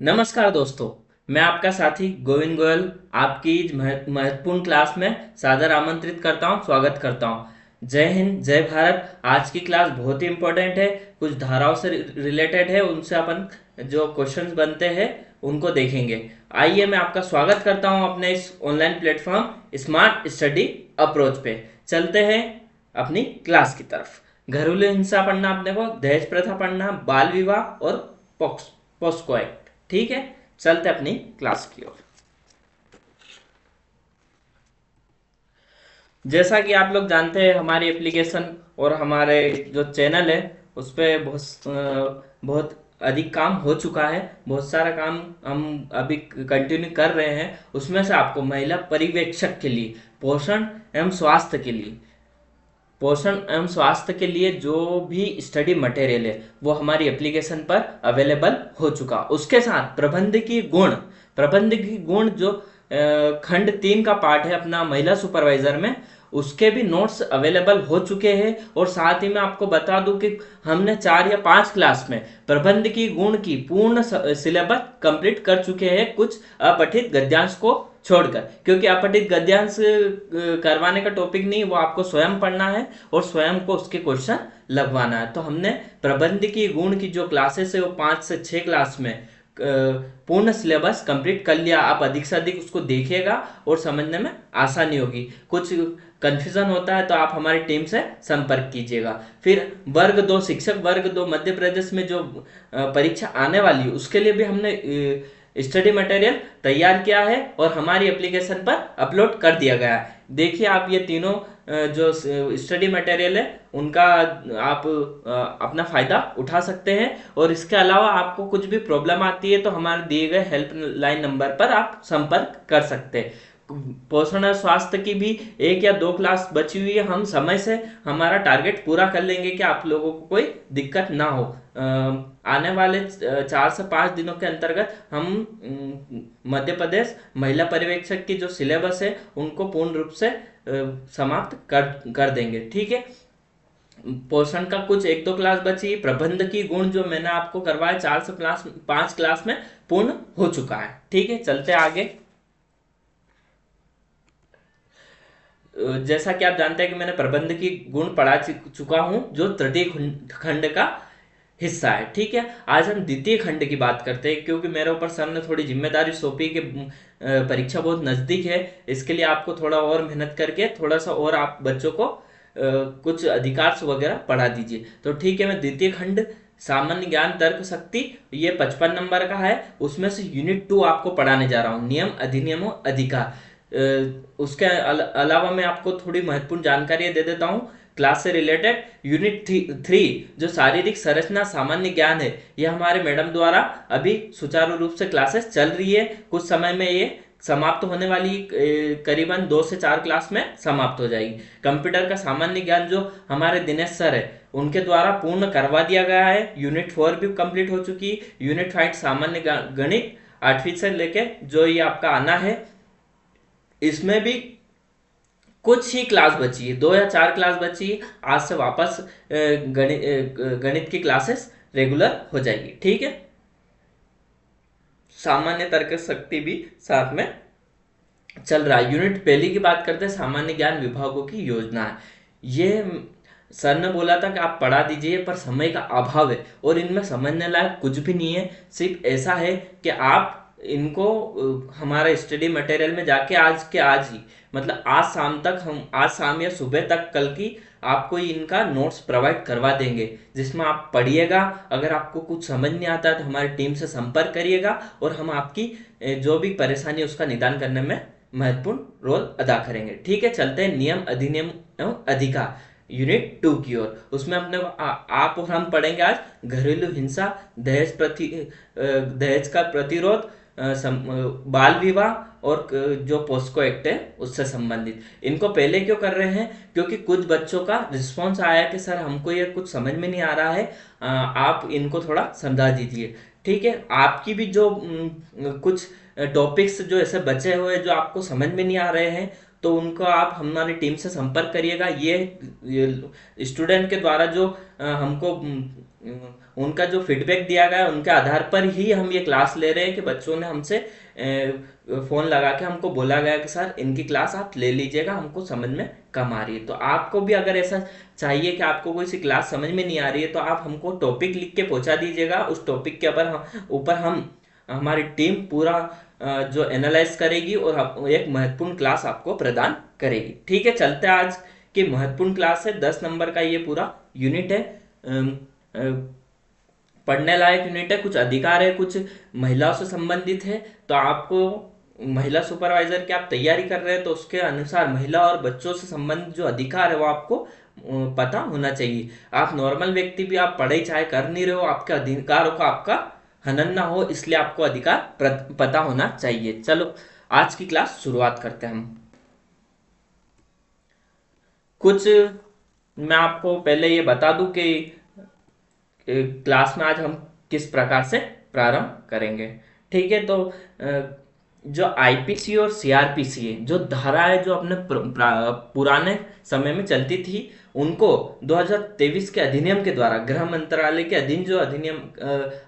नमस्कार दोस्तों। मैं आपका साथी गोविंद गोयल आपकी इस महत्वपूर्ण क्लास में सादर आमंत्रित करता हूं, स्वागत करता हूं। जय हिंद, जय भारत। आज की क्लास बहुत ही इम्पोर्टेंट है, कुछ धाराओं से रिलेटेड है, उनसे अपन जो क्वेश्चंस बनते हैं उनको देखेंगे। आइए मैं आपका स्वागत करता हूं अपने इस online platform smart study approach पे। चलते हैं अपनी क्लास की तरफ। घरेलू हिंसा पढ़ना अपने को, दहेज प्रथा पढ़ना, बाल विवाह और पोस्को एक्ट। ठीक है, चलते अपनी क्लास की ओर। जैसा कि आप लोग जानते हैं, हमारी एप्लीकेशन और हमारे जो चैनल है उस पर बहुत अधिक काम हो चुका है। बहुत सारा काम हम अभी कंटिन्यू कर रहे हैं। उसमें से आपको महिला पर्यवेक्षक के लिए, पोषण एवं स्वास्थ्य के लिए, पोषण एवं स्वास्थ्य के लिए जो भी स्टडी मटेरियल है वो हमारी एप्लीकेशन पर अवेलेबल हो चुका। उसके साथ प्रबंधकीय गुण जो खंड 3 का पार्ट है अपना महिला सुपरवाइजर में, उसके भी नोट्स अवेलेबल हो चुके हैं। और साथ ही मैं आपको बता दूं कि हमने 4 या 5 क्लास में प्रबंधकीय गुण की पूर्ण सिलेबस कंप्लीट कर चुके हैं, कुछ अपठित गद्यांश को छोड़कर। क्योंकि अपठित गद्यांश करवाने का टॉपिक नहीं, वो आपको स्वयं पढ़ना है और स्वयं को उसके क्वेश्चन लगवाना है। तो हमने प्रबंधकीय गुण की जो क्लासेस है वो 5 से 6 क्लास में पूर्ण सिलेबस कंप्लीट कर लिया। आप अधिक से अधिक उसको देखिएगा और समझने में आसानी होगी। कुछ कंफ्यूजन होता है तो आप हमारी टीम से संपर्क कीजिएगा। फिर वर्ग 2 शिक्षक वर्ग 2 मध्य प्रदेश में जो परीक्षा आने वाली है उसके लिए भी हमने स्टडी मटेरियल तैयार किया है और हमारी एप्लीकेशन पर अपलोड कर दिया गया है। देखिए आप ये तीनों जो स्टडी मटेरियल है उनका आप अपना फ़ायदा उठा सकते हैं। और इसके अलावा आपको कुछ भी प्रॉब्लम आती है तो हमारे दिए गए हेल्पलाइन नंबर पर आप संपर्क कर सकते हैं। पोषण और स्वास्थ्य की भी 1 या 2 क्लास बची हुई है। हम समय से हमारा टारगेट पूरा कर लेंगे कि आप लोगों को कोई दिक्कत ना हो। आने वाले 4 से 5 दिनों के अंतर्गत हम मध्य प्रदेश महिला पर्यवेक्षक की जो सिलेबस है उनको पूर्ण रूप से समाप्त कर देंगे। ठीक है, पोषण का कुछ 1-2 क्लास बची। प्रबंध की गुण जो मैंने आपको करवाया 4 से 5 क्लास में पूर्ण हो चुका है। ठीक है, चलते आगे। जैसा कि आप जानते हैं कि मैंने प्रबंध की गुण पढ़ा चुका हूं जो तृतीय खंड का हिस्सा है। ठीक है, आज हम द्वितीय खंड की बात करते हैं। क्योंकि मेरे ऊपर सर ने थोड़ी जिम्मेदारी सौंपी कि परीक्षा बहुत नज़दीक है, इसके लिए आपको थोड़ा और मेहनत करके थोड़ा सा और आप बच्चों को कुछ अधिकार वगैरह पढ़ा दीजिए। तो ठीक है, मैं द्वितीय खंड सामान्य ज्ञान तर्क शक्ति, ये 55 नंबर का है, उसमें से यूनिट 2 आपको पढ़ाने जा रहा हूँ, नियम अधिनियमों अधिकार। उसके अलावा मैं आपको थोड़ी महत्वपूर्ण जानकारी दे देता हूँ क्लास से रिलेटेड। यूनिट 3 जो शारीरिक संरचना सामान्य ज्ञान है, ये हमारे मैडम द्वारा अभी सुचारू रूप से क्लासेस चल रही है। कुछ समय में ये समाप्त होने वाली, करीबन 2 से 4 क्लास में समाप्त हो जाएगी। कंप्यूटर का सामान्य ज्ञान जो हमारे दिनेश सर है उनके द्वारा पूर्ण करवा दिया गया है। यूनिट 4 भी कंप्लीट हो चुकी। यूनिट 5 सामान्य गणित 8वीं से लेके जो ये आपका आना है, इसमें भी कुछ ही क्लास बची है, 2 या 4 क्लास बची है। आज से वापस गणित की क्लासेस रेगुलर हो जाएगी। ठीक है, सामान्य तर्क शक्ति भी साथ में चल रहा है। यूनिट पहली की बात करते हैं, सामान्य ज्ञान विभागों की योजना है। ये सर ने बोला था कि आप पढ़ा दीजिए, पर समय का अभाव है और इनमें समझने लायक कुछ भी नहीं है। सिर्फ ऐसा है कि आप इनको हमारा स्टडी मटेरियल में जाके आज के आज ही, मतलब आज शाम तक, हम आज शाम या सुबह तक कल की आपको इनका नोट्स प्रोवाइड करवा देंगे, जिसमें आप पढ़िएगा। अगर आपको कुछ समझ नहीं आता है तो हमारी टीम से संपर्क करिएगा और हम आपकी जो भी परेशानी है उसका निदान करने में महत्वपूर्ण रोल अदा करेंगे। ठीक है, चलते हैं नियम अधिनियम एवं अधिकार यूनिट 2 की ओर। उसमें अपने आप और हम पढ़ेंगे आज घरेलू हिंसा, दहेज का प्रतिरोध, बाल विवाह और जो पोस्को एक्ट है उससे संबंधित। इनको पहले क्यों कर रहे हैं? क्योंकि कुछ बच्चों का रिस्पॉन्स आया कि सर हमको ये कुछ समझ में नहीं आ रहा है, आप इनको थोड़ा समझा दीजिए। ठीक है, आपकी भी जो कुछ टॉपिक्स जो ऐसे बचे हुए जो आपको समझ में नहीं आ रहे हैं तो उनको आप हमारी टीम से संपर्क करिएगा। ये स्टूडेंट के द्वारा जो हमको उनका जो फीडबैक दिया गया है उनके आधार पर ही हम ये क्लास ले रहे हैं कि बच्चों ने हमसे फ़ोन लगा के हमको बोला गया कि सर इनकी क्लास आप ले लीजिएगा, हमको समझ में कम आ रही है। तो आपको भी अगर ऐसा चाहिए कि आपको कोई सी क्लास समझ में नहीं आ रही है, तो आप हमको टॉपिक लिख के पहुंचा दीजिएगा। उस टॉपिक के ऊपर हम हमारी टीम पूरा जो एनालाइज करेगी और एक महत्वपूर्ण क्लास आपको प्रदान करेगी। ठीक है, चलते हैं आज की महत्वपूर्ण क्लास है। 10 नंबर का ये पूरा यूनिट है, पढ़ने लायक यूनिट है। कुछ अधिकार है, कुछ महिलाओं से संबंधित है। तो आपको महिला सुपरवाइजर की आप तैयारी कर रहे हैं तो उसके अनुसार महिला और बच्चों से संबंधित जो अधिकार है वो आपको पता होना चाहिए। आप नॉर्मल व्यक्ति भी आप पढ़ाई चाहे कर नहीं रहे हो, आपके अधिकारों का आपका हनन ना हो, इसलिए आपको अधिकार पता होना चाहिए। चलो आज की क्लास शुरुआत करते हैं हम। कुछ मैं आपको पहले ये बता दूं कि क्लास में आज हम किस प्रकार से प्रारंभ करेंगे। ठीक है, तो जो आईपीसी और सीआरपीसी है, जो धाराएं जो अपने पुराने समय में चलती थी, उनको 2023 के अधिनियम के द्वारा गृह मंत्रालय के अधीन जो अधिनियम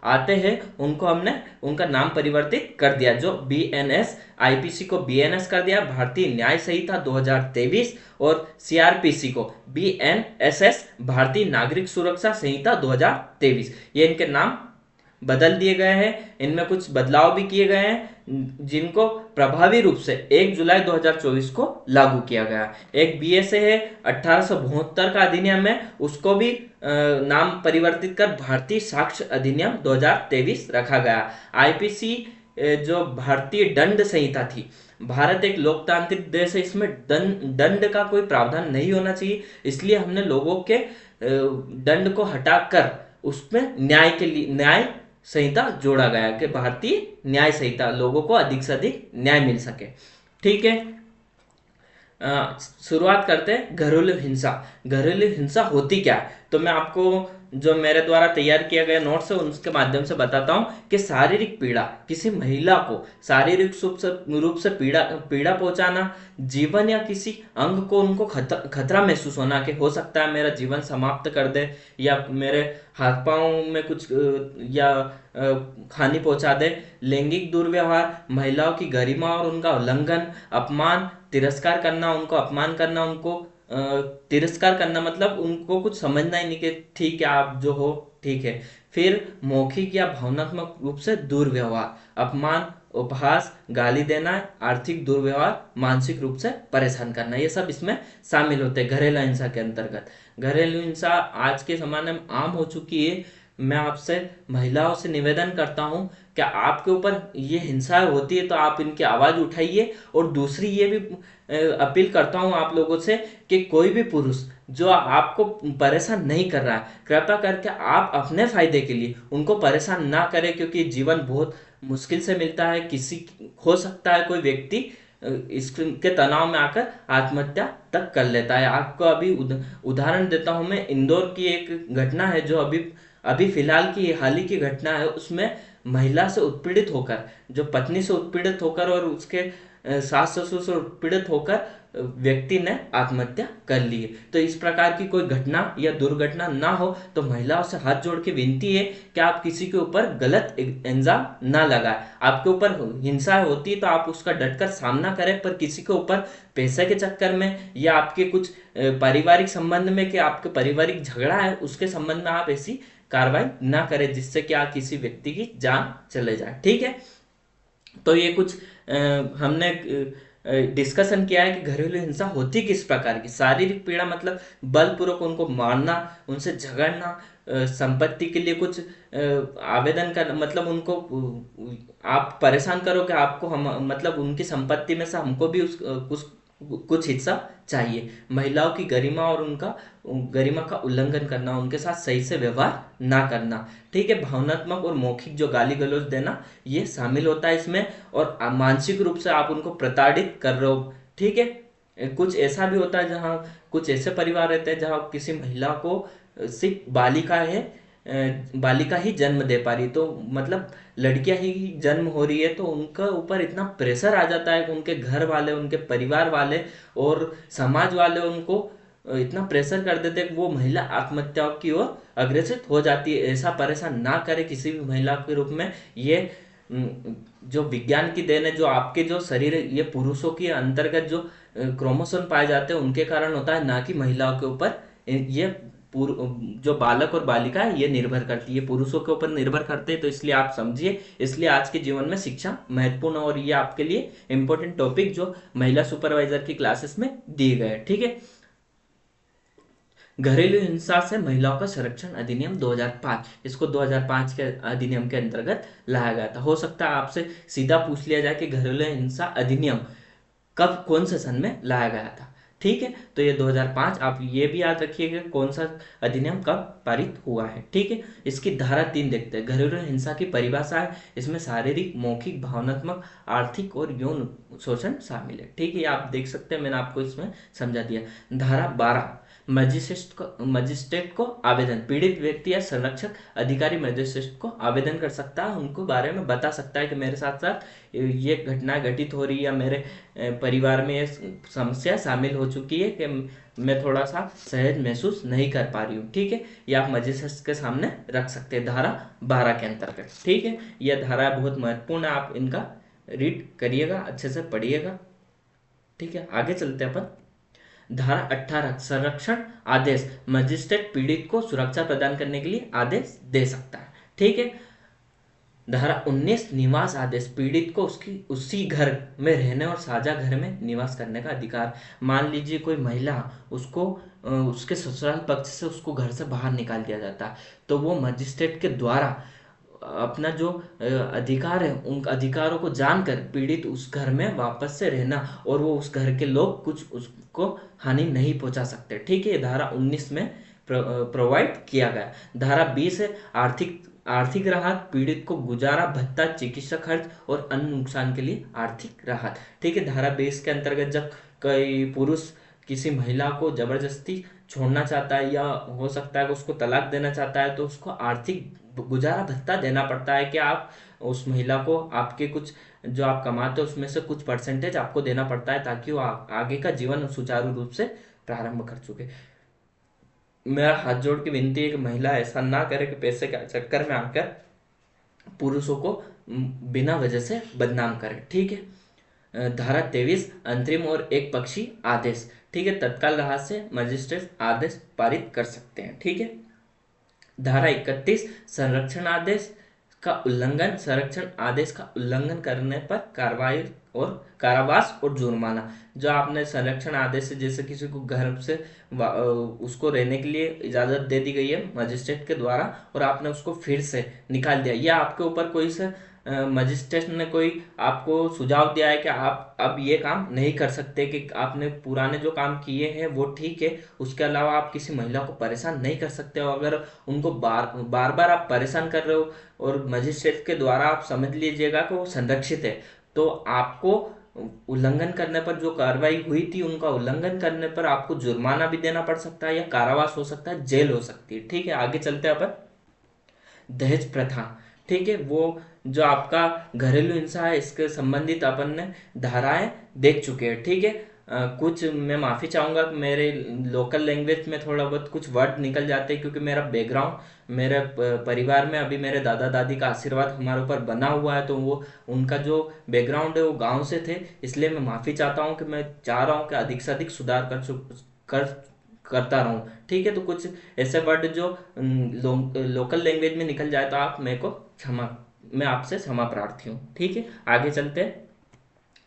आते हैं उनको हमने उनका नाम परिवर्तित कर दिया। जो बीएनएस, आईपीसी को बीएनएस कर दिया, भारतीय न्याय संहिता 2023, और सीआरपीसी को बीएनएसएस, भारतीय नागरिक सुरक्षा संहिता 2023। ये इनके नाम बदल दिए गए हैं। इनमें कुछ बदलाव भी किए गए हैं जिनको प्रभावी रूप से 1 जुलाई 2024 को लागू किया गया। एक बीएसए है 1872 का अधिनियम है, उसको भी नाम परिवर्तित कर भारतीय साक्ष्य अधिनियम 2023 रखा गया। आईपीसी जो भारतीय दंड संहिता थी, भारत एक लोकतांत्रिक देश है, इसमें दंड का कोई प्रावधान नहीं होना चाहिए, इसलिए हमने लोगों के दंड को हटाकर उसमें न्याय संहिता जोड़ा गया कि भारतीय न्याय संहिता, लोगों को अधिक से अधिक न्याय मिल सके। ठीक है, शुरुआत करते हैं घरेलू हिंसा। घरेलू हिंसा होती क्या है, तो मैं आपको जो मेरे द्वारा तैयार किया गया नोट्स है उसके माध्यम से बताता हूँ कि शारीरिक पीड़ा, किसी महिला को शारीरिक रूप से पीड़ा पहुंचाना, जीवन या किसी अंग को उनको खतरा महसूस होना कि हो सकता है मेरा जीवन समाप्त कर दे, या मेरे हाथ पांव में कुछ या हानि पहुंचा दे। लैंगिक दुर्व्यवहार, महिलाओं की गरिमा और उनका उल्लंघन, अपमान, तिरस्कार करना, उनको अपमान करना, उनको तिरस्कार करना मतलब उनको कुछ समझना ही नहीं कि ठीक है आप जो हो ठीक है। फिर मौखिक या भावनात्मक रूप से दुर्व्यवहार, अपमान, उपहास, गाली देना, आर्थिक दुर्व्यवहार, मानसिक रूप से परेशान करना, ये सब इसमें शामिल होते हैं घरेलू हिंसा के अंतर्गत। घरेलू हिंसा आज के जमाने में आम हो चुकी है। मैं आपसे महिलाओं से निवेदन करता हूं कि आपके ऊपर ये हिंसा होती है तो आप इनकी आवाज उठाइए। और दूसरी ये भी अपील करता हूं आप लोगों से कि कोई भी पुरुष जो आपको परेशान नहीं कर रहा है, कृपया करके आप अपने फायदे के लिए उनको परेशान ना करें, क्योंकि जीवन बहुत मुश्किल से मिलता है। किसी हो सकता है कोई व्यक्ति इसके तनाव में आकर आत्महत्या तक कर लेता है। आपको अभी उदाहरण देता हूं मैं। इंदौर की एक घटना है जो अभी अभी फिलहाल की हाल ही की घटना है। उसमें महिला से उत्पीड़ित होकर, जो पत्नी से उत्पीड़ित होकर और उसके सास ससुर से उत्पीड़ित होकर व्यक्ति ने आत्महत्या कर ली है। तो इस प्रकार की कोई घटना या दुर्घटना ना हो, तो महिलाओं से हाथ जोड़ के विनती है कि आप किसी के ऊपर गलत इल्जाम ना लगाएं। आपके ऊपर हिंसा होती है तो आप उसका डटकर सामना करें, पर किसी के ऊपर पैसे के चक्कर में या आपके कुछ पारिवारिक संबंध में, कि आपके पारिवारिक झगड़ा है उसके संबंध में आप ऐसी कार्रवाई ना करें जिससे कि आप किसी व्यक्ति की जान चले जाए। ठीक है, तो ये कुछ हमने डिस्कशन किया है कि घरेलू हिंसा होती किस प्रकार की। शारीरिक पीड़ा मतलब बलपूर्वक उनको मारना, उनसे झगड़ना, संपत्ति के लिए कुछ आवेदन करना, मतलब उनको आप परेशान करो कि आपको हम मतलब उनकी संपत्ति में से हमको भी कुछ हिस्सा चाहिए। महिलाओं की गरिमा और उनका गरिमा का उल्लंघन करना, उनके साथ सही से व्यवहार ना करना। ठीक है, भावनात्मक और मौखिक जो गाली गलौज देना ये शामिल होता है इसमें। और मानसिक रूप से आप उनको प्रताड़ित कर रहे हो। ठीक है, कुछ ऐसा भी होता है जहाँ कुछ ऐसे परिवार रहते हैं जहाँ किसी महिला को सिर्फ बालिका ही जन्म दे पा रही, तो मतलब लड़कियां ही जन्म हो रही है, तो उनका ऊपर इतना प्रेशर आ जाता है कि उनके घर वाले, उनके परिवार वाले और समाज वाले उनको इतना प्रेशर कर देते हैं कि वो महिला आत्महत्याओं की ओर अग्रसित हो जाती है। ऐसा परेशान ना करे किसी भी महिला के रूप में। ये जो विज्ञान की देन है, जो आपके जो शरीर है, ये पुरुषों के अंतर्गत जो क्रोमोसोम पाए जाते हैं उनके कारण होता है, ना कि महिलाओं के ऊपर। ये जो बालक और बालिका है ये निर्भर करती है, पुरुषों के ऊपर निर्भर करते हैं। तो इसलिए आप समझिए, इसलिए आज के जीवन में शिक्षा महत्वपूर्ण है, और ये आपके लिए इंपॉर्टेंट टॉपिक जो महिला सुपरवाइजर की क्लासेस में दिए गए हैं। ठीक है। घरेलू हिंसा से महिलाओं का संरक्षण अधिनियम 2005, इसको 2005 के अधिनियम के अंतर्गत लाया गया था। हो सकता है आपसे सीधा पूछ लिया जाए कि घरेलू हिंसा अधिनियम कब, कौन से सन में लाया गया था। ठीक है, तो ये 2005, आप ये भी याद रखिएगा कौन सा अधिनियम कब पारित हुआ है। ठीक है। इसकी धारा 3 देखते हैं। घरेलू हिंसा की परिभाषा है, इसमें शारीरिक, मौखिक, भावनात्मक, आर्थिक और यौन शोषण शामिल है। ठीक है, ये आप देख सकते हैं, मैंने आपको इसमें समझा दिया। धारा 12, मजिस्ट्रेट को आवेदन, पीड़ित व्यक्ति या संरक्षक अधिकारी मजिस्ट्रेट को आवेदन कर सकता है, उनको बारे में बता सकता है कि मेरे साथ साथ ये घटना घटित हो रही है, या मेरे परिवार में ये समस्या शामिल हो चुकी है कि मैं थोड़ा सा सहज महसूस नहीं कर पा रही हूँ। ठीक है, ये आप मजिस्ट्रेट के सामने रख सकते हैं धारा 12 के अंतर्गत। ठीक है, यह धारा बहुत महत्वपूर्ण है, आप इनका रीड करिएगा, अच्छे से पढ़िएगा। ठीक है, आगे चलते हैं अपन। धारा 18, संरक्षण आदेश, मजिस्ट्रेट पीड़ित को सुरक्षा प्रदान करने के लिए आदेश दे सकता है। ठीक है। धारा 19, निवास आदेश, पीड़ित को उसकी उसी घर में रहने और साझा घर में निवास करने का अधिकार। मान लीजिए कोई महिला, उसको उसके ससुराल पक्ष से उसको घर से बाहर निकाल दिया जाता है, तो वो मजिस्ट्रेट के द्वारा अपना जो अधिकार है, उन अधिकारों को जानकर पीड़ित उस घर में वापस से रहना, और वो उस घर के लोग कुछ उसको हानि नहीं पहुंचा सकते। ठीक है, धारा 19 में प्रोवाइड किया गया। धारा 20 है, आर्थिक राहत, पीड़ित को गुजारा भत्ता, चिकित्सा खर्च और अन्य नुकसान के लिए आर्थिक राहत। ठीक है, धारा 20 के अंतर्गत जब कोई पुरुष किसी महिला को जबरदस्ती छोड़ना चाहता है, या हो सकता है कि उसको तलाक देना चाहता है, तो उसको आर्थिक गुजारा भत्ता देना पड़ता है कि आप उस महिला को आपके कुछ जो आप कमाते हो उसमें से कुछ परसेंटेज आपको देना पड़ता है, ताकि वो आगे का जीवन सुचारू रूप से प्रारंभ कर चुके। मेरा हाथ जोड़ के विनती है कि महिला ऐसा ना करे कि पैसे के चक्कर में आकर पुरुषों को बिना वजह से बदनाम करे। ठीक है। धारा 23, अंतरिम और एक पक्षी आदेश। ठीक है, तत्काल राहत से मजिस्ट्रेट आदेश पारित कर सकते हैं। ठीक है। धारा 31, संरक्षण आदेश का उल्लंघन, संरक्षण आदेश का उल्लंघन करने पर कार्रवाई और कारावास और जुर्माना। जो आपने संरक्षण आदेश से, जैसे किसी को घर से उसको रहने के लिए इजाजत दे दी गई है मजिस्ट्रेट के द्वारा, और आपने उसको फिर से निकाल दिया, या आपके ऊपर कोई से मजिस्ट्रेट ने कोई आपको सुझाव दिया है कि आप अब ये काम नहीं कर सकते, कि आपने पुराने जो काम किए हैं वो ठीक है, उसके अलावा आप किसी महिला को परेशान नहीं कर सकते हो। अगर उनको बार बार आप परेशान कर रहे हो और मजिस्ट्रेट के द्वारा आप समझ लीजिएगा कि वो संरक्षित है, तो आपको उल्लंघन करने पर, जो कार्रवाई हुई थी उनका उल्लंघन करने पर आपको जुर्माना भी देना पड़ सकता है, या कारावास हो सकता है, जेल हो सकती है। ठीक है, आगे चलते हैं अपन। दहेज प्रथा। ठीक है, वो जो आपका घरेलू हिंसा है, इसके संबंधित अपन ने धाराएं देख चुके हैं। ठीक है। कुछ मैं माफ़ी चाहूँगा कि मेरे लोकल लैंग्वेज में थोड़ा बहुत कुछ वर्ड निकल जाते हैं, क्योंकि मेरा बैकग्राउंड, मेरे परिवार में अभी मेरे दादा दादी का आशीर्वाद हमारे ऊपर बना हुआ है, तो वो उनका जो बैकग्राउंड है वो गांव से थे, इसलिए मैं माफ़ी चाहता हूँ कि मैं चाह रहा हूँ कि अधिक से अधिक सुधार कर करता रहूं। ठीक है, तो कुछ ऐसे वर्ड जो लोकल लैंग्वेज में निकल जाए तो आप मेरे को क्षमा, मैं आपसे क्षमा प्रार्थी हूँ। ठीक है, आगे चलते हैं।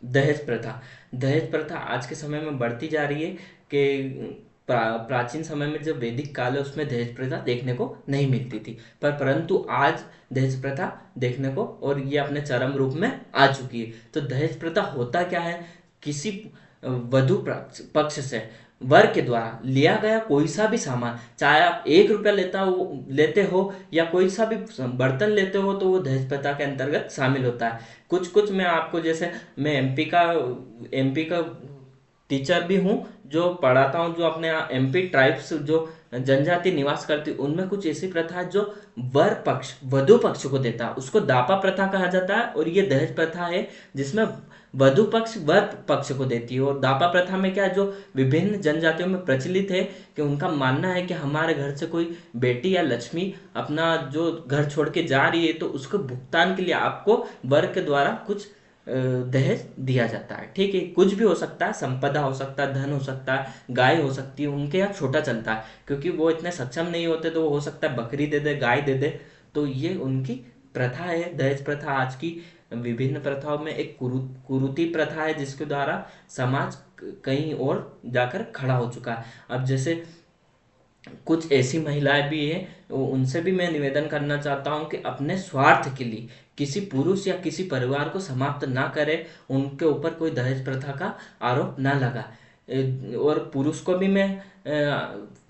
दहेज प्रथा। दहेज प्रथा आज के समय में बढ़ती जा रही है, कि प्राचीन समय में जब वैदिक काल है उसमें दहेज प्रथा देखने को नहीं मिलती थी, परंतु आज दहेज प्रथा देखने को, और ये अपने चरम रूप में आ चुकी है। तो दहेज प्रथा होता क्या है, किसी वधु पक्ष से वर के द्वारा लिया गया कोई सा भी सामान, चाहे आप 1 रुपया लेते हो या कोई सा भी बर्तन लेते हो, तो वो दहेज प्रथा के अंतर्गत शामिल होता है। कुछ कुछ मैं आपको, जैसे मैं एमपी का टीचर भी हूँ, जो पढ़ाता हूँ, जो अपने एमपी ट्राइब्स जो जनजाति निवास करती उनमें कुछ ऐसी प्रथा है जो वर पक्ष वधु पक्ष को देता है, उसको दापा प्रथा कहा जाता है। और ये दहेज प्रथा है जिसमें वधु पक्ष वर पक्ष को देती है। और दापा प्रथा में क्या है, जो विभिन्न जनजातियों में प्रचलित है कि उनका मानना है कि हमारे घर से कोई बेटी या लक्ष्मी अपना जो घर छोड़ के जा रही है तो उसको भुगतान के लिए आपको वर के द्वारा कुछ दहेज दिया जाता है। ठीक है, कुछ भी हो सकता है, संपदा हो सकता है, धन हो सकता है, गाय हो सकती है, उनके यहाँ छोटा चलता है क्योंकि वो इतने सक्षम नहीं होते, तो वो हो सकता है बकरी दे दे, गाय दे दे। तो ये उनकी प्रथा है। दहेज प्रथा आज की विभिन्न प्रथाओं में एक कुरीति प्रथा है जिसके द्वारा समाज कहीं और जाकर खड़ा हो चुका है। अब जैसे कुछ ऐसी महिलाएं भी हैं, उनसे भी मैं निवेदन करना चाहता हूं कि अपने स्वार्थ के लिए किसी पुरुष या किसी परिवार को समाप्त ना करें, उनके ऊपर कोई दहेज प्रथा का आरोप ना लगा। और पुरुष को भी मैं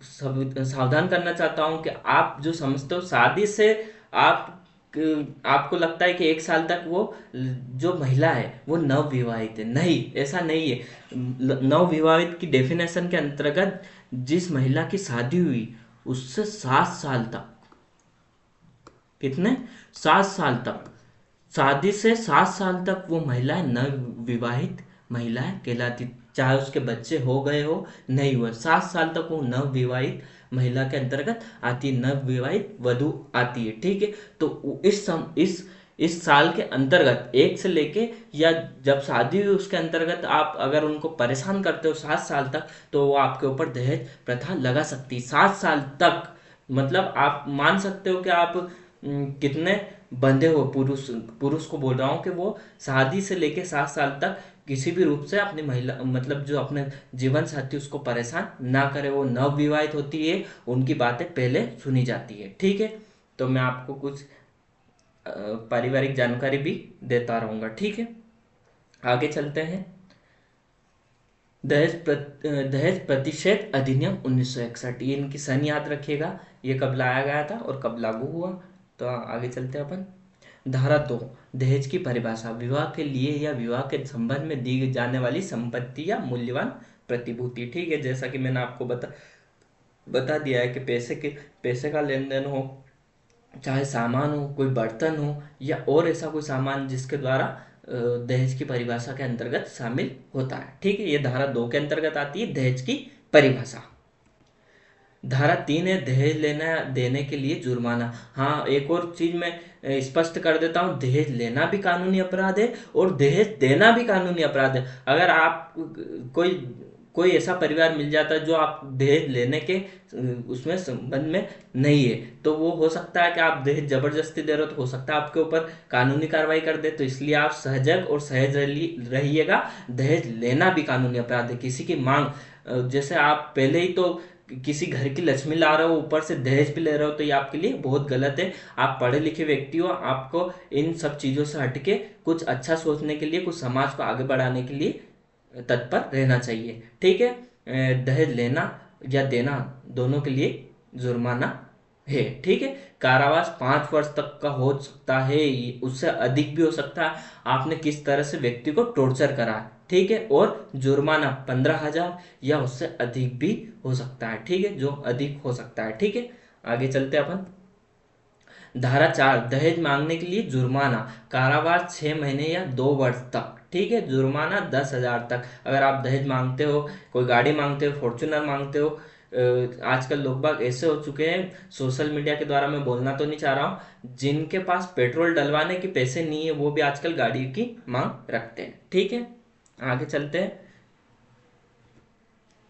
सावधान करना चाहता हूं कि आप जो समझते हो शादी से आप आपको लगता है कि 1 साल तक वो जो महिला है वो नवविवाहित है, नहीं, ऐसा नहीं है। नवविवाहित की डेफिनेशन के अंतर्गत जिस महिला की शादी हुई उससे 7 साल तक, कितने, 7 साल तक, शादी से 7 साल तक वो महिलाएं नवविवाहित महिलाएं कहलाती, चाहे उसके बच्चे हो गए हो नहीं हुए, 7 साल तक वो नवविवाहित महिला के अंतर्गत आती है, नवविवाहित वधु आती है। ठीक है, तो इस साल के अंतर्गत 1 से लेके, या जब शादी हुई उसके अंतर्गत आप अगर उनको परेशान करते हो 7 साल तक, तो वो आपके ऊपर दहेज प्रथा लगा सकती है। 7 साल तक मतलब आप मान सकते हो कि आप कितने बंधे हो। पुरुष पुरुष को बोल रहा हूँ कि वो शादी से लेके 7 साल तक किसी भी रूप से अपनी महिला मतलब जो अपने जीवन साथी उसको परेशान ना करे। वो नवविवाहित होती है, उनकी बातें पहले सुनी जाती है। ठीक है, तो मैं आपको कुछ पारिवारिक जानकारी भी देता रहूंगा। ठीक है, आगे चलते हैं। दहेज प्रतिषेध अधिनियम 1961, ये इनकी सन याद रखिएगा, ये कब लाया गया था और कब लागू हुआ। तो आगे चलते हैं अपन। धारा 2, दहेज की परिभाषा, विवाह के लिए या विवाह के संबंध में दी जाने वाली संपत्ति या मूल्यवान प्रतिभूति। ठीक है, जैसा कि मैंने आपको बता दिया है कि पैसे का लेन देन हो, चाहे सामान हो, कोई बर्तन हो, या और ऐसा कोई सामान जिसके द्वारा दहेज की परिभाषा के अंतर्गत शामिल होता है। ठीक है, ये धारा 2 के अंतर्गत आती है दहेज की परिभाषा। धारा 3 है दहेज लेना देने के लिए जुर्माना। हाँ, एक और चीज मैं स्पष्ट कर देता हूँ, दहेज लेना भी कानूनी अपराध है और दहेज देना भी कानूनी अपराध है। अगर आप कोई ऐसा परिवार मिल जाता है जो आप दहेज लेने के उसमें संबंध में नहीं है, तो वो हो सकता है कि आप दहेज जबरदस्ती दे रहे हो, तो हो सकता है आपके ऊपर कानूनी कार्रवाई कर दे। तो इसलिए आप सहजग और सहज रहिएगा। दहेज लेना भी कानूनी अपराध है। किसी की मांग, जैसे आप पहले ही तो किसी घर की लक्ष्मी ला रहे हो, ऊपर से दहेज भी ले रहे हो, तो ये आपके लिए बहुत गलत है। आप पढ़े लिखे व्यक्ति हो, आपको इन सब चीजों से हटके कुछ अच्छा सोचने के लिए, कुछ समाज को आगे बढ़ाने के लिए तत्पर रहना चाहिए। ठीक है, दहेज लेना या देना दोनों के लिए जुर्माना है। ठीक है, कारावास 5 वर्ष तक का हो सकता है, उससे अधिक भी हो सकता है, आपने किस तरह से व्यक्ति को टॉर्चर करा। ठीक है, और जुर्माना 15,000 या उससे अधिक भी हो सकता है। ठीक है, जो अधिक हो सकता है। ठीक है, आगे चलते अपन। धारा 4, दहेज मांगने के लिए जुर्माना, कारावास 6 महीने या 2 वर्ष तक। ठीक है, जुर्माना 10,000 तक। अगर आप दहेज मांगते हो, कोई गाड़ी मांगते हो, फॉर्च्यूनर मांगते हो, आजकल लोग बाग ऐसे हो चुके हैं, सोशल मीडिया के द्वारा मैं बोलना तो नहीं चाह रहा हूँ, जिनके पास पेट्रोल डलवाने के पैसे नहीं है वो भी आजकल गाड़ी की मांग रखते हैं। ठीक है, आगे चलते हैं।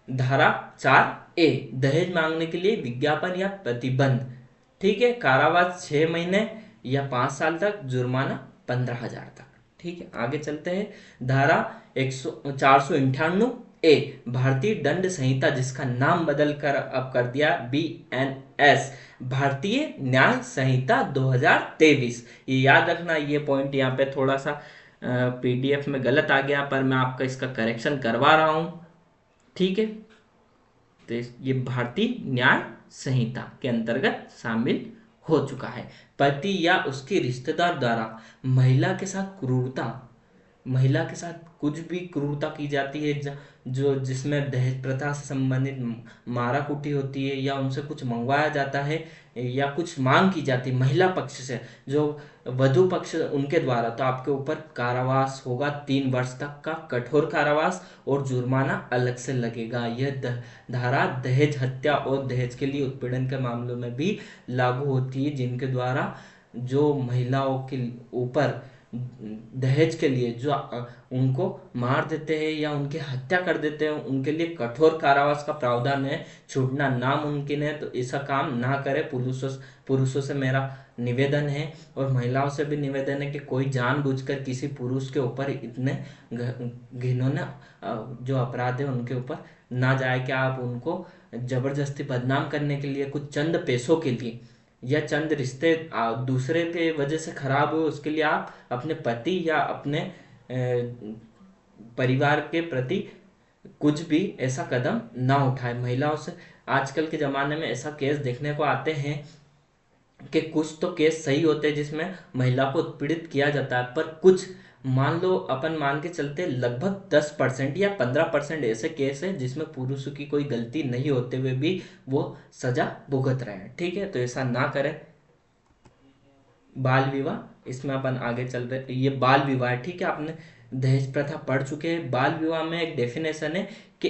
धारा 4A, दहेज मांगने के लिए विज्ञापन या प्रतिबंध। ठीक है, कारावास 6 महीने या 5 साल तक, जुर्माना 15,000 तक। ठीक है, आगे चलते हैं। धारा 498A, भारतीय दंड संहिता, जिसका नाम बदल कर अब कर दिया BNS, भारतीय न्याय संहिता 2023। ये याद रखना, ये पॉइंट यहाँ पे थोड़ा सा PDF में गलत आ गया, पर मैं आपका इसका करेक्शन करवा रहा हूँ। ठीक है, तो ये भारतीय न्याय संहिता के अंतर्गत शामिल हो चुका है। पति या उसके रिश्तेदार द्वारा महिला के साथ क्रूरता महिला के साथ कुछ भी क्रूरता की जाती है, जो जिसमें दहेज प्रथा से संबंधित मारा कुटी होती है, या उनसे कुछ मंगवाया जाता है, या कुछ मांग की जाती है महिला पक्ष से, जो वधु पक्ष उनके द्वारा, तो आपके ऊपर कारावास होगा 3 वर्ष तक का कठोर कारावास, और जुर्माना अलग से लगेगा। यह धारा दहेज हत्या और दहेज के लिए उत्पीड़न के मामलों में भी लागू होती है, जिनके द्वारा जो महिलाओं के ऊपर दहेज के लिए जो उनको मार देते हैं या उनकी हत्या कर देते हैं, उनके लिए कठोर कारावास का प्रावधान है। छूटना नामुमकिन है, तो ऐसा काम ना करे। पुरुषों से मेरा निवेदन है, और महिलाओं से भी निवेदन है कि कोई जानबूझकर किसी पुरुष के ऊपर इतने घिनौने जो अपराध है उनके ऊपर ना जाए कि आप उनको जबरदस्ती बदनाम करने के लिए, कुछ चंद पैसों के लिए या चंद रिश्ते दूसरे के वजह से खराब हुए, उसके लिए आप अपने पति या अपने परिवार के प्रति कुछ भी ऐसा कदम ना उठाए। महिलाओं से आजकल के ज़माने में ऐसा केस देखने को आते हैं कि कुछ तो केस सही होते हैं जिसमें महिला को उत्पीड़ित किया जाता है, पर कुछ मान लो अपन मान के चलते लगभग 10% या 15% ऐसे केस है जिसमें पुरुषों की कोई गलती नहीं होते हुए भी वो सजा भुगत रहे हैं। ठीक है, तो ऐसा ना करें। बाल विवाह, इसमें अपन आगे चल रहे, ये बाल विवाह है। ठीक है, आपने दहेज प्रथा पढ़ चुके हैं। बाल विवाह में एक डेफिनेशन है कि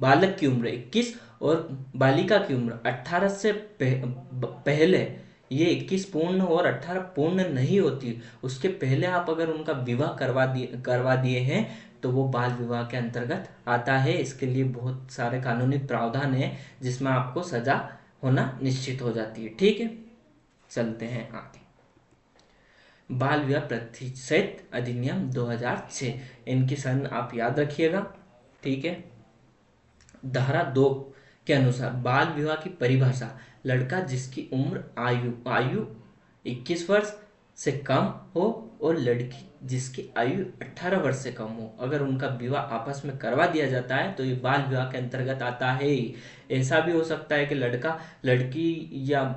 बालक की उम्र 21 और बालिका की उम्र 18 से पहले, ये 21 पूर्ण और 18 पूर्ण नहीं होती, उसके पहले आप अगर उनका विवाह करवा दिए हैं तो वो बाल विवाह के अंतर्गत आता है। इसके लिए बहुत सारे कानूनी प्रावधान है जिसमें आपको सजा होना निश्चित हो जाती है। ठीक है, चलते हैं आगे। बाल विवाह प्रतिषेध अधिनियम 2006, इनकी सन आप याद रखिएगा। ठीक है, धारा 2 के अनुसार बाल विवाह की परिभाषा, लड़का जिसकी उम्र आयु 21 वर्ष से कम हो और लड़की जिसकी आयु 18 वर्ष से कम हो, अगर उनका विवाह आपस में करवा दिया जाता है तो ये बाल विवाह के अंतर्गत आता है। ऐसा भी हो सकता है कि लड़की या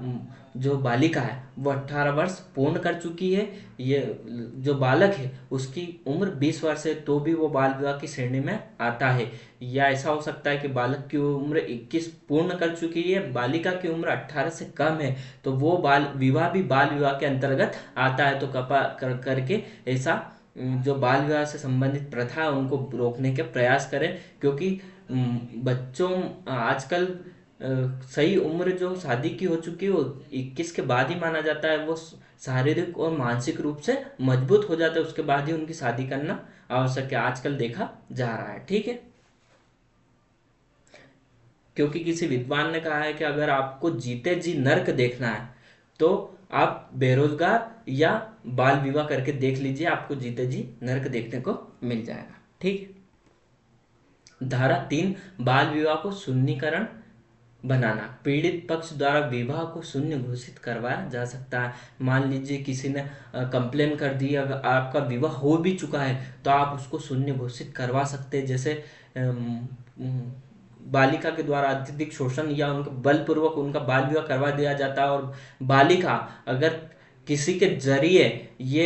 जो बालिका है वो 18 वर्ष पूर्ण कर चुकी है, ये जो बालक है उसकी उम्र 20 वर्ष है, तो भी वो बाल विवाह की श्रेणी में आता है। या ऐसा हो सकता है कि बालक की उम्र 21 पूर्ण कर चुकी है, बालिका की उम्र 18 से कम है, तो वो बाल विवाह भी बाल विवाह के अंतर्गत आता है। तो करके ऐसा जो बाल विवाह से संबंधित प्रथा है उनको रोकने के प्रयास करें, क्योंकि बच्चों आजकल सही उम्र जो शादी की हो चुकी है वो 21 के बाद ही माना जाता है। वो शारीरिक और मानसिक रूप से मजबूत हो जाते हैं, उसके बाद ही उनकी शादी करना आवश्यक है, आजकल देखा जा रहा है। ठीक है, क्योंकि किसी विद्वान ने कहा है कि अगर आपको जीते जी नर्क देखना है तो आप बेरोजगार या बाल विवाह करके देख लीजिए, आपको जीते जी नर्क देखने को मिल जाएगा। ठीक है, धारा 3 बाल विवाह को शून्यकरण बनाना, पीड़ित पक्ष द्वारा विवाह को शून्य घोषित करवाया जा सकता है। मान लीजिए किसी ने कंप्लेन कर दी, अगर आपका विवाह हो भी चुका है तो आप उसको शून्य घोषित करवा सकते हैं। जैसे बालिका के द्वारा अत्यधिक शोषण या उनके बलपूर्वक उनका बाल विवाह करवा दिया जाता है, और बालिका अगर किसी के जरिए ये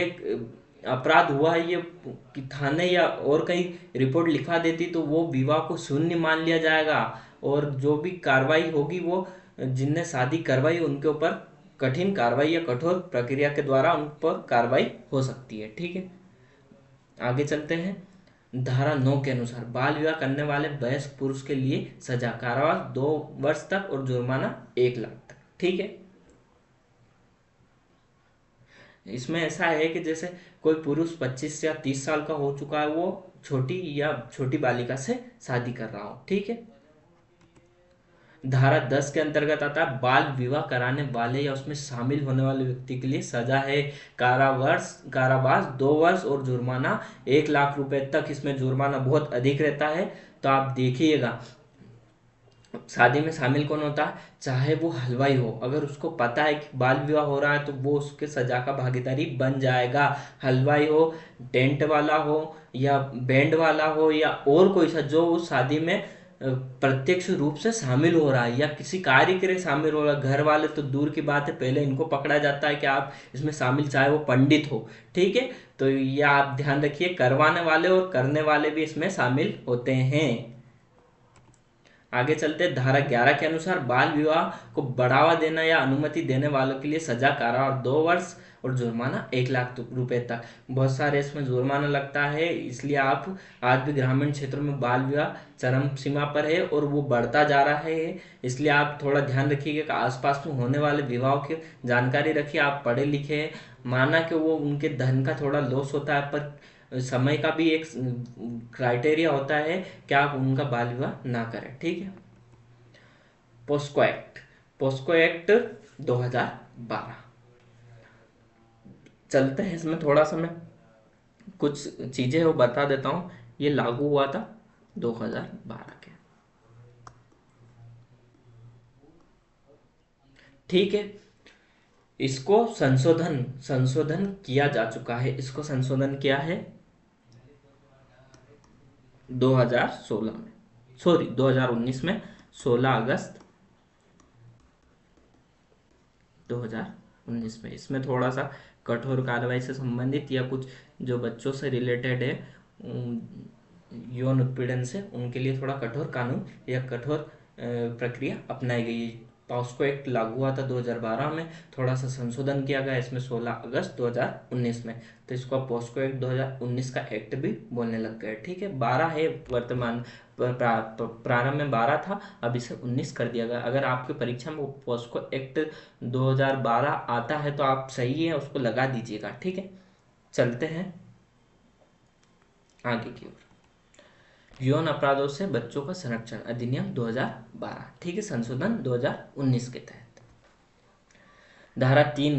अपराध हुआ है ये कि थाने या और कहीं रिपोर्ट लिखवा देती तो वो विवाह को शून्य मान लिया जाएगा, और जो भी कार्रवाई होगी वो जिनने शादी करवाई उनके ऊपर कठिन कार्रवाई या कठोर प्रक्रिया के द्वारा उन पर कार्रवाई हो सकती है। ठीक है, आगे चलते हैं। धारा 9 के अनुसार बाल विवाह करने वाले वयस्क पुरुष के लिए सजा कारावास 2 वर्ष तक और जुर्माना 1 लाख तक। ठीक है, इसमें ऐसा है कि जैसे कोई पुरुष 25 या 30 साल का हो चुका है, वो छोटी बालिका से शादी कर रहा हो। ठीक है, धारा 10 के अंतर्गत आता है बाल विवाह कराने वाले या उसमें शामिल होने वाले व्यक्ति के लिए सजा है कारावास 2 वर्ष और जुर्माना 1 लाख रुपए तक। इसमें जुर्माना बहुत अधिक रहता है, तो आप देखिएगा शादी में शामिल कौन होता है, चाहे वो हलवाई हो, अगर उसको पता है कि बाल विवाह हो रहा है तो वो उसके सजा का भागीदारी बन जाएगा। हलवाई हो, टेंट वाला हो, या बैंड वाला हो, या और कोई सा जो उस शादी में प्रत्यक्ष रूप से शामिल हो रहा है या किसी कार्य के लिए शामिल हो रहा है, घर वाले तो दूर की बात है, पहले इनको पकड़ा जाता है कि आप इसमें शामिल, चाहे वो पंडित हो। ठीक है, तो ये आप ध्यान रखिए, करवाने वाले और करने वाले भी इसमें शामिल होते हैं। आगे चलते, धारा 11 के अनुसार बाल विवाह को बढ़ावा देना या अनुमति देने वालों के लिए सजा कारावास 2 वर्ष और जुर्माना 1 लाख रुपए तक। बहुत सारे इसमें जुर्माना लगता है, इसलिए आप आज भी ग्रामीण क्षेत्रों में बाल विवाह चरम सीमा पर है और वो बढ़ता जा रहा है। इसलिए आप थोड़ा ध्यान रखिएगा कि आसपास में होने वाले विवाह की जानकारी रखिए। आप पढ़े लिखे हैं, माना कि वो उनके धन का थोड़ा लॉस होता है, पर समय का भी एक क्राइटेरिया होता है कि आप उनका बाल विवाह ना करें। ठीक है, पोस्को एक्ट 2012 चलते हैं, इसमें थोड़ा सा मैं कुछ चीजें वो बता देता हूँ। ये लागू हुआ था 2012 के। ठीक है, इसको संशोधन संशोधन किया जा चुका है। इसको संशोधन किया है 2016 में, सॉरी 2019 में, 16 अगस्त 2019 में। इसमें थोड़ा सा कठोर कार्रवाई से संबंधित या कुछ जो बच्चों से रिलेटेड है, यौन उत्पीड़न से, उनके लिए थोड़ा कठोर कानून या कठोर प्रक्रिया अपनाई गई है। पॉस्को एक्ट लागू हुआ था 2012 में, थोड़ा सा संशोधन किया गया इसमें 16 अगस्त 2019 में, तो इसको आप पॉस्को एक्ट 2019 का एक्ट भी बोलने लग गए। ठीक है, 12 है वर्तमान, प्रारंभ में 12 था, अब इसे 19 कर दिया गया। अगर आपके परीक्षा में पॉस्को एक्ट 2012 आता है तो आप सही है, उसको लगा दीजिएगा। ठीक है, चलते हैं आगे की ओर। यौन अपराधों से बच्चों का संरक्षण अधिनियम 2012, ठीक है, संशोधन 2019 के तहत। धारा 3,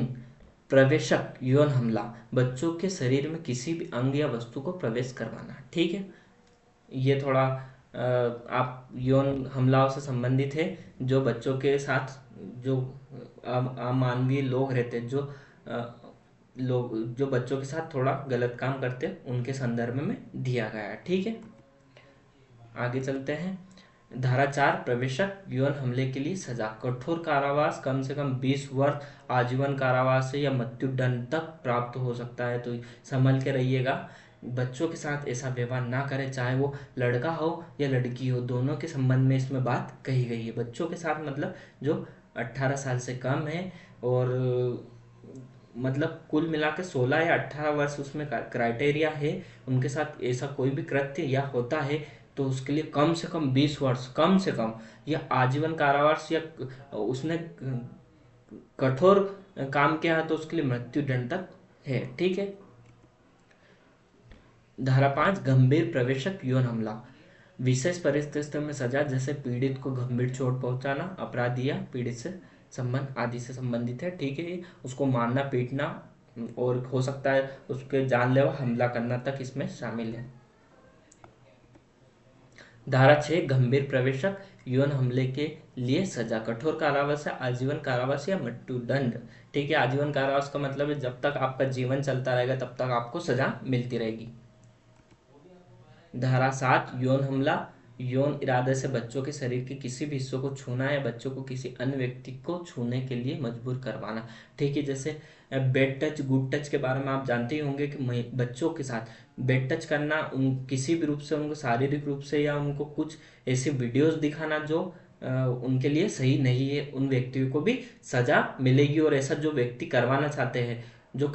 प्रवेशक यौन हमला, बच्चों के शरीर में किसी भी अंग या वस्तु को प्रवेश करवाना। ठीक है, ये थोड़ा आप यौन हमलाओं से संबंधित है, जो बच्चों के साथ जो अमानवीय लोग रहते हैं, जो लोग जो बच्चों के साथ थोड़ा गलत काम करते हैं, उनके संदर्भ में दिया गया है। ठीक है, आगे चलते हैं। धारा 4, प्रवेशक यौन हमले के लिए सजा, कठोर कारावास कम से कम 20 वर्ष, आजीवन कारावास से या मृत्यु दंड तक प्राप्त हो सकता है। तो संभल के रहिएगा, बच्चों के साथ ऐसा व्यवहार ना करें, चाहे वो लड़का हो या लड़की हो, दोनों के संबंध में इसमें बात कही गई है। बच्चों के साथ मतलब जो 18 साल से कम है, और मतलब कुल मिला के 16 या 18 वर्ष उसमें क्राइटेरिया है, उनके साथ ऐसा कोई भी कृत्य या होता है तो उसके लिए कम से कम 20 वर्ष, कम से कम, या आजीवन कारावास, या उसने कठोर काम किया है तो उसके लिए मृत्यु दंड तक है। ठीक है, धारा 5, गंभीर प्रवेशक यौन हमला, विशेष परिस्थितियों में सजा, जैसे पीड़ित को गंभीर चोट पहुंचाना, अपराधी या पीड़ित से संबंध आदि से संबंधित है। ठीक है, उसको मारना, पीटना और हो सकता है उसके जानलेवा हमला करना तक इसमें शामिल है। धारा 6, गंभीर प्रवेशक यौन हमले के लिए सजा, कठोर कारावास, आजीवन कारावास या मृत्यु दंड। ठीक है, आजीवन कारावास का मतलब है जब तक आपका जीवन चलता रहेगा तब तक आपको सजा मिलती रहेगी। धारा 7, यौन हमला, यौन इरादे से बच्चों के शरीर के किसी भी हिस्सों को छूना या बच्चों को किसी अन्य व्यक्ति को छूने के लिए मजबूर करवाना। ठीक है, जैसे बेड टच, गुड टच के बारे में आप जानते ही होंगे कि बच्चों के साथ बेड टच करना, उन किसी भी रूप से उनको शारीरिक रूप से, या उनको कुछ ऐसी वीडियोस दिखाना जो उनके लिए सही नहीं है, उन व्यक्तियों को भी सजा मिलेगी। और ऐसा जो व्यक्ति करवाना चाहते हैं, जो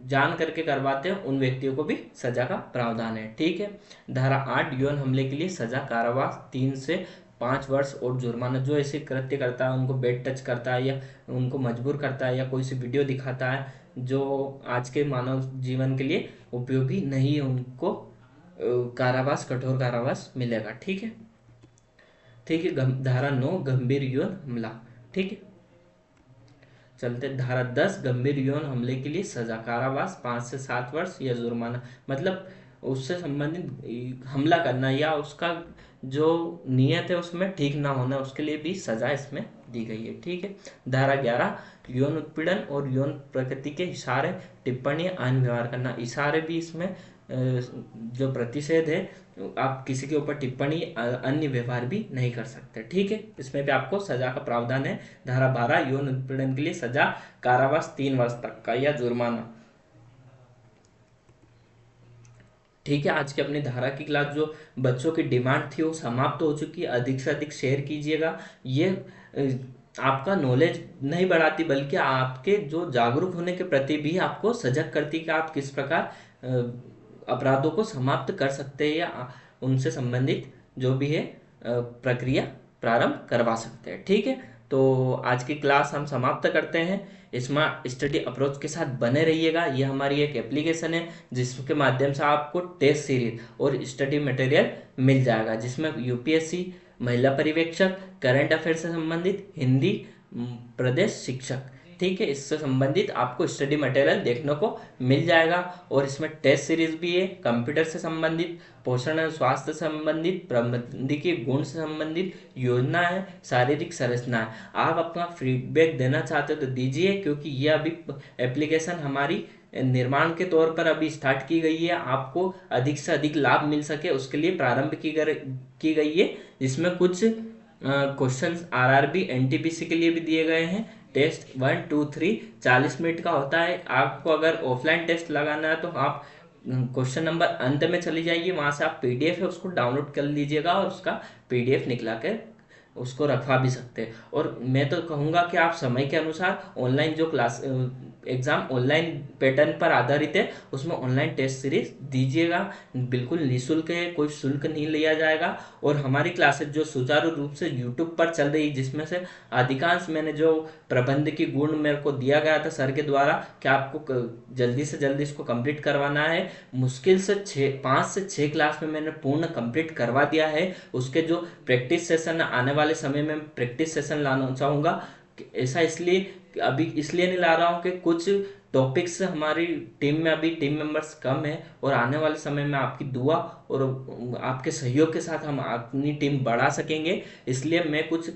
जान करके करवाते हैं, उन व्यक्तियों को भी सजा का प्रावधान है। ठीक है, धारा 8, यौन हमले के लिए सजा कारावास 3 से 5 वर्ष और जुर्माना, जो ऐसे कृत्य करता है, उनको बेड टच करता है या उनको मजबूर करता है या कोई सी वीडियो दिखाता है जो आज के मानव जीवन के लिए उपयोगी नहीं है, उनको कारावास, कठोर कारावास मिलेगा। ठीक है, ठीक है, धारा 9, गंभीर यौन हमला। ठीक है, चलते धारा 10, गंभीर यौन हमले के लिए सजा, कारावास 5 से 7 वर्ष या जुर्माना, मतलब उससे संबंधित हमला करना या उसका जो नियत है उसमें ठीक ना होना, उसके लिए भी सजा इसमें दी गई है। ठीक है, धारा 11, यौन उत्पीड़न और यौन प्रकृति के इशारे, टिप्पणी, अन्य व्यवहार करना, इशारे भी इसमें जो प्रतिषेध है, आप किसी के ऊपर टिप्पणी अन्य व्यवहार भी नहीं कर सकते। ठीक है, इसमें भी आपको सजा का प्रावधान है। धारा 12 यौन उत्पीड़न के लिए सजा कारावास 3 वर्ष तक का या जुर्माना। ठीक है, आज की अपनी धारा की क्लास जो बच्चों की डिमांड थी वो समाप्त हो चुकी है। अधिक से अधिक शेयर कीजिएगा। ये आपका नॉलेज नहीं बढ़ाती बल्कि आपके जो जागरूक होने के प्रति भी आपको सजग करती कि आप किस प्रकार अपराधों को समाप्त कर सकते हैं या उनसे संबंधित जो भी है प्रक्रिया प्रारंभ करवा सकते हैं। ठीक है, तो आज की क्लास हम समाप्त करते हैं। स्मार्ट स्टडी अप्रोच के साथ बने रहिएगा। ये हमारी एक एप्लीकेशन है जिसके माध्यम से आपको टेस्ट सीरीज और स्टडी मटेरियल मिल जाएगा, जिसमें यूपीएससी, महिला पर्यवेक्षक, करंट अफेयर से संबंधित, हिंदी, प्रदेश शिक्षक, ठीक है, इससे संबंधित आपको स्टडी मटेरियल देखने को मिल जाएगा। और इसमें टेस्ट सीरीज भी है, कंप्यूटर से संबंधित, पोषण और स्वास्थ्य से संबंधित, प्रबंधकीय गुण से संबंधित योजना है, शारीरिक संरचना है। आप अपना फीडबैक देना चाहते हो तो दीजिए, क्योंकि ये अभी एप्लीकेशन हमारी निर्माण के तौर पर अभी स्टार्ट की गई है। आपको अधिक से अधिक लाभ मिल सके उसके लिए प्रारंभ की गई है, जिसमें कुछ क्वेश्चंस आरआरबी एनटीपीसी के लिए भी दिए गए हैं। टेस्ट 1, 2, 3 40 मिनट का होता है। आपको अगर ऑफलाइन टेस्ट लगाना है तो आप क्वेश्चन नंबर अंत में चली जाइए, वहां से आप पीडीएफ है उसको डाउनलोड कर लीजिएगा और उसका पीडीएफ निकला कर उसको रखवा भी सकते हैं। और मैं तो कहूँगा कि आप समय के अनुसार ऑनलाइन जो क्लास एग्ज़ाम ऑनलाइन पैटर्न पर आधारित है उसमें ऑनलाइन टेस्ट सीरीज दीजिएगा। बिल्कुल निःशुल्क है, कोई शुल्क नहीं लिया जाएगा। और हमारी क्लासेज जो सुचारू रूप से यूट्यूब पर चल रही, जिसमें से अधिकांश मैंने जो प्रबंध की गुण मेरे को दिया गया था सर के द्वारा कि आपको जल्दी से जल्दी इसको कंप्लीट करवाना है, मुश्किल से 5 से 6 क्लास में मैंने पूर्ण कंप्लीट करवा दिया है। उसके जो प्रैक्टिस सेशन आने वाले समय में प्रैक्टिस सेशन लाना चाहूँगा। ऐसा इसलिए अभी इसलिए नहीं ला रहा हूँ कि कुछ टॉपिक्स हमारी टीम में अभी टीम मेंबर्स कम है और आने वाले समय में आपकी दुआ और आपके सहयोग के साथ हम अपनी टीम बढ़ा सकेंगे। इसलिए मैं कुछ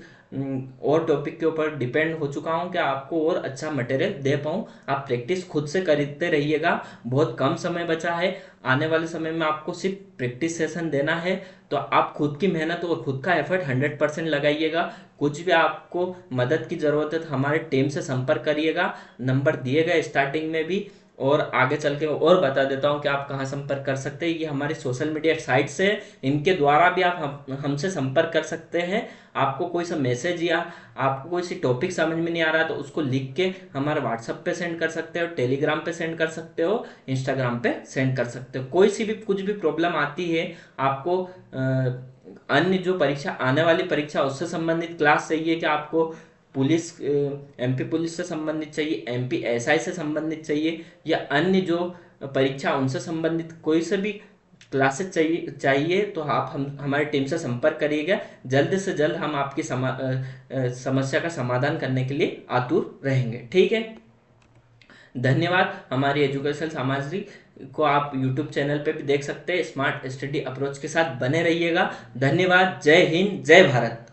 और टॉपिक के ऊपर डिपेंड हो चुका हूं कि आपको और अच्छा मटेरियल दे पाऊं। आप प्रैक्टिस खुद से करते रहिएगा। बहुत कम समय बचा है, आने वाले समय में आपको सिर्फ प्रैक्टिस सेशन देना है। तो आप खुद की मेहनत और खुद का एफर्ट 100% लगाइएगा। कुछ भी आपको मदद की ज़रूरत है तो हमारे टीम से संपर्क करिएगा। नंबर दिए गए स्टार्टिंग में भी, और आगे चल के और बता देता हूँ कि आप कहाँ संपर्क कर सकते हैं। ये हमारी सोशल मीडिया साइट्स है, इनके द्वारा भी आप हमसे संपर्क कर सकते हैं। आपको कोई सा मैसेज या आपको कोई सी टॉपिक समझ में नहीं आ रहा तो उसको लिख के हमारे व्हाट्सएप पे सेंड कर सकते हो, टेलीग्राम पे सेंड कर सकते हो, इंस्टाग्राम पे सेंड कर सकते हो। कोई सी भी कुछ भी प्रॉब्लम आती है, आपको अन्य जो परीक्षा आने वाली परीक्षा उससे संबंधित क्लास चाहिए कि आपको पुलिस एमपी पुलिस से संबंधित चाहिए, एमपी एसआई से संबंधित चाहिए, या अन्य जो परीक्षा उनसे संबंधित कोई से भी क्लासेस चाहिए तो आप हमारी टीम से संपर्क करिएगा। जल्द से जल्द हम आपकी समस्या का समाधान करने के लिए आतुर रहेंगे। ठीक है, धन्यवाद। हमारी एजुकेशन सामग्री को आप यूट्यूब चैनल पे भी देख सकते हैं। स्मार्ट स्टडी अप्रोच के साथ बने रहिएगा। धन्यवाद। जय हिंद, जय भारत।